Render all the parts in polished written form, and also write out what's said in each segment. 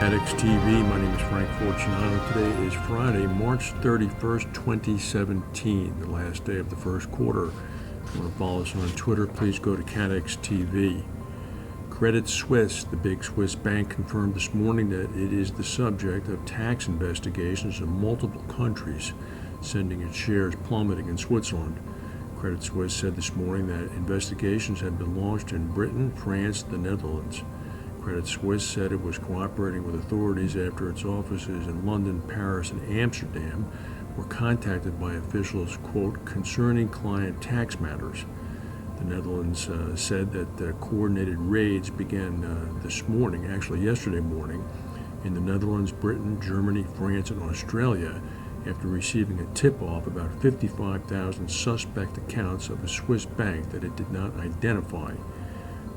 CATEX TV. My name is Frank Fortunato. Today is Friday, March 31st, 2017, the last day of the first quarter. If you want to follow us on Twitter, please go to CATEX TV. Credit Suisse, the big Swiss bank, confirmed this morning that it is the subject of tax investigations in multiple countries, sending its shares plummeting in Switzerland. Credit Suisse said this morning that investigations had been launched in Britain, France, and the Netherlands. Credit Suisse said it was cooperating with authorities after its offices in London, Paris, and Amsterdam were contacted by officials, quote, concerning client tax matters. The Netherlands said that coordinated raids began this morning, actually yesterday morning, in the Netherlands, Britain, Germany, France, and Australia after receiving a tip-off about 55,000 suspect accounts of a Swiss bank that it did not identify.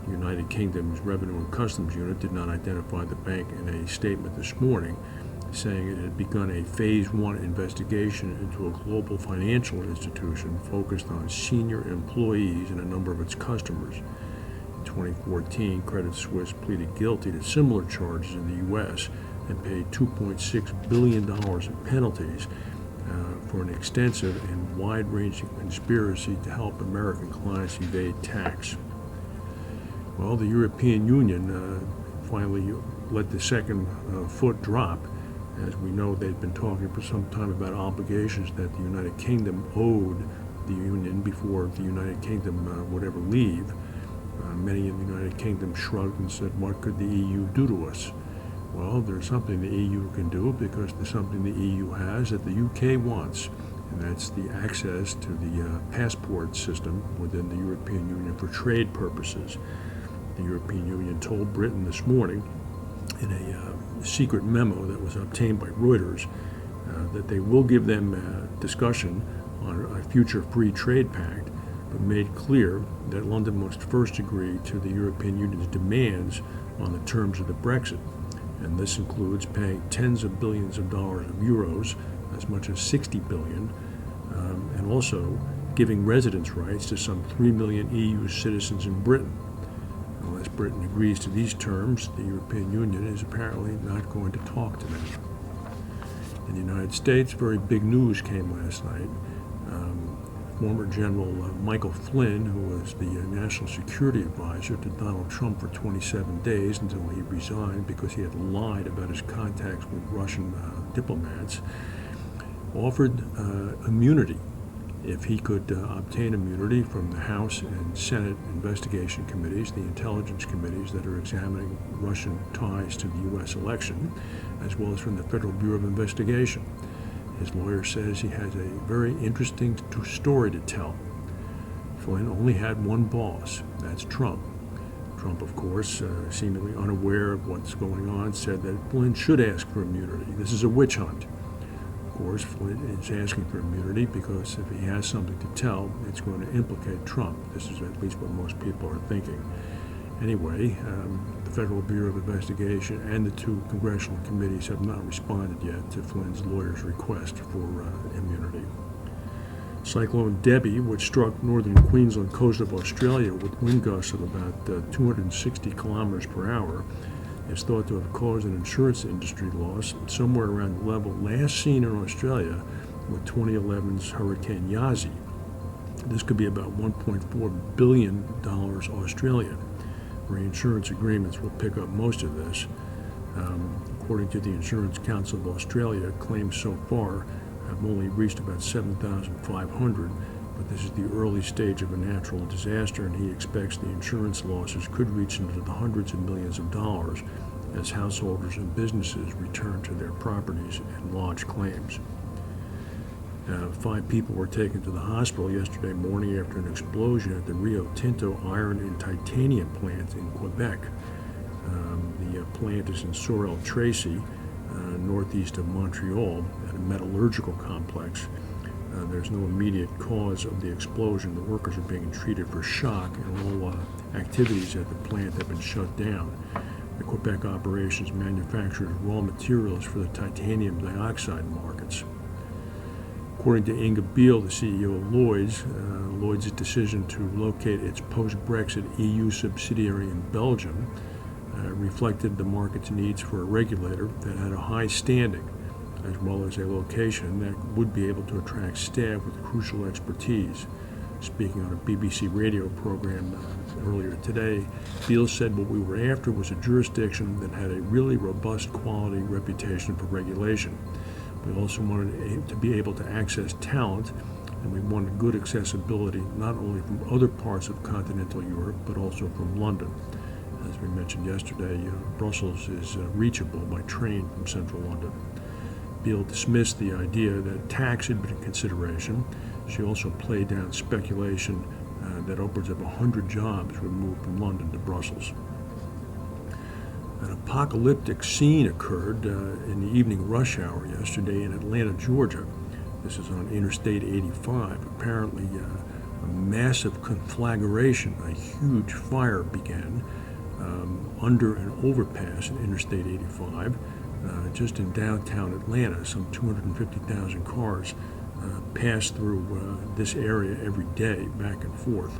The United Kingdom's Revenue and Customs Unit did not identify the bank in a statement this morning, saying it had begun a Phase 1 investigation into a global financial institution focused on senior employees and a number of its customers. In 2014, Credit Suisse pleaded guilty to similar charges in the U.S. and paid $2.6 billion in penalties for an extensive and wide-ranging conspiracy to help American clients evade tax. Well, the European Union finally let the second foot drop. As we know, they've been talking for some time about obligations that the United Kingdom owed the Union before the United Kingdom would ever leave. Many in the United Kingdom shrugged and said, what could the EU do to us? Well, there's something the EU can do because there's something the EU has that the UK wants, and that's the access to the passport system within the European Union for trade purposes. The European Union told Britain this morning in a secret memo that was obtained by Reuters that they will give them a discussion on a future free trade pact, but made clear that London must first agree to the European Union's demands on the terms of the Brexit. And this includes paying tens of billions of dollars of euros, as much as 60 billion, and also giving residence rights to some 3 million EU citizens in Britain. Unless Britain agrees to these terms, the European Union is apparently not going to talk to them. In the United States, very big news came last night. Former General Michael Flynn, who was the National Security Advisor to Donald Trump for 27 days until he resigned because he had lied about his contacts with Russian diplomats, offered immunity if he could obtain immunity from the House and Senate investigation committees, the intelligence committees that are examining Russian ties to the U.S. election, as well as from the Federal Bureau of Investigation. His lawyer says he has a very interesting story to tell. Flynn only had one boss, that's Trump. Trump, of course, seemingly unaware of what's going on, said that Flynn should ask for immunity. This is a witch hunt. Of course, Flynn is asking for immunity because if he has something to tell, it's going to implicate Trump. This is at least what most people are thinking. Anyway, the Federal Bureau of Investigation and the two congressional committees have not responded yet to Flynn's lawyer's request for immunity. Cyclone Debbie, which struck northern Queensland coast of Australia with wind gusts of about 260 kilometers per hour, is thought to have caused an insurance industry loss somewhere around the level last seen in Australia with 2011's Hurricane Yasi. This could be about $1.4 billion Australian. Reinsurance agreements will pick up most of this. According to the Insurance Council of Australia, claims so far have only reached about 7,500, but this is the early stage of a natural disaster, and he expects the insurance losses could reach into the hundreds of millions of dollars as householders and businesses return to their properties and lodge claims. 5 people were taken to the hospital yesterday morning after an explosion at the Rio Tinto iron and titanium plant in Quebec. The plant is in Sorel-Tracy, northeast of Montreal, at a metallurgical complex. There's no immediate cause of the explosion. The workers are being treated for shock, and all activities at the plant have been shut down. The Quebec operations manufactures raw materials for the titanium dioxide markets. According to Inga Beale, the CEO of Lloyd's decision to locate its post-Brexit EU subsidiary in Belgium reflected the market's needs for a regulator that had a high standing, as well as a location that would be able to attract staff with crucial expertise. Speaking on a BBC radio program earlier today, Beale said what we were after was a jurisdiction that had a really robust quality reputation for regulation. We also wanted to be able to access talent, and we wanted good accessibility not only from other parts of continental Europe, but also from London. As we mentioned yesterday, Brussels is reachable by train from central London. Beale dismissed the idea that tax had been a consideration. She also played down speculation that upwards of 100 jobs would move from London to Brussels. An apocalyptic scene occurred in the evening rush hour yesterday in Atlanta, Georgia. This is on Interstate 85. Apparently, a massive conflagration, a huge fire began under an overpass in Interstate 85, just in downtown Atlanta. Some 250,000 cars pass through this area every day, back and forth.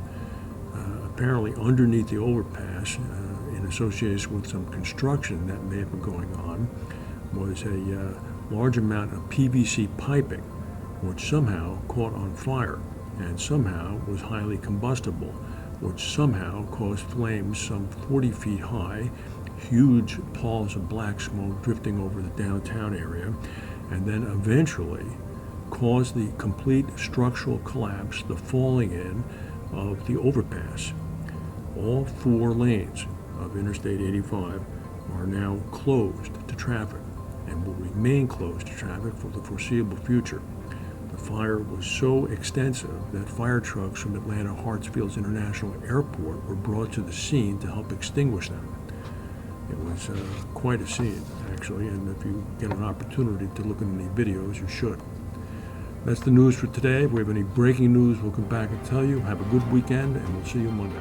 Apparently, underneath the overpass, in association with some construction that may have been going on, was a large amount of PVC piping, which somehow caught on fire and somehow was highly combustible, which somehow caused flames some 40 feet high, huge palls of black smoke drifting over the downtown area, and then eventually caused the complete structural collapse, the falling in of the overpass. All 4 lanes of Interstate 85 are now closed to traffic and will remain closed to traffic for the foreseeable future. The fire was so extensive that fire trucks from Atlanta Hartsfield's International Airport were brought to the scene to help extinguish them. It was quite a scene, actually, and if you get an opportunity to look at any videos, you should. That's the news for today. If we have any breaking news, we'll come back and tell you. Have a good weekend, and we'll see you Monday.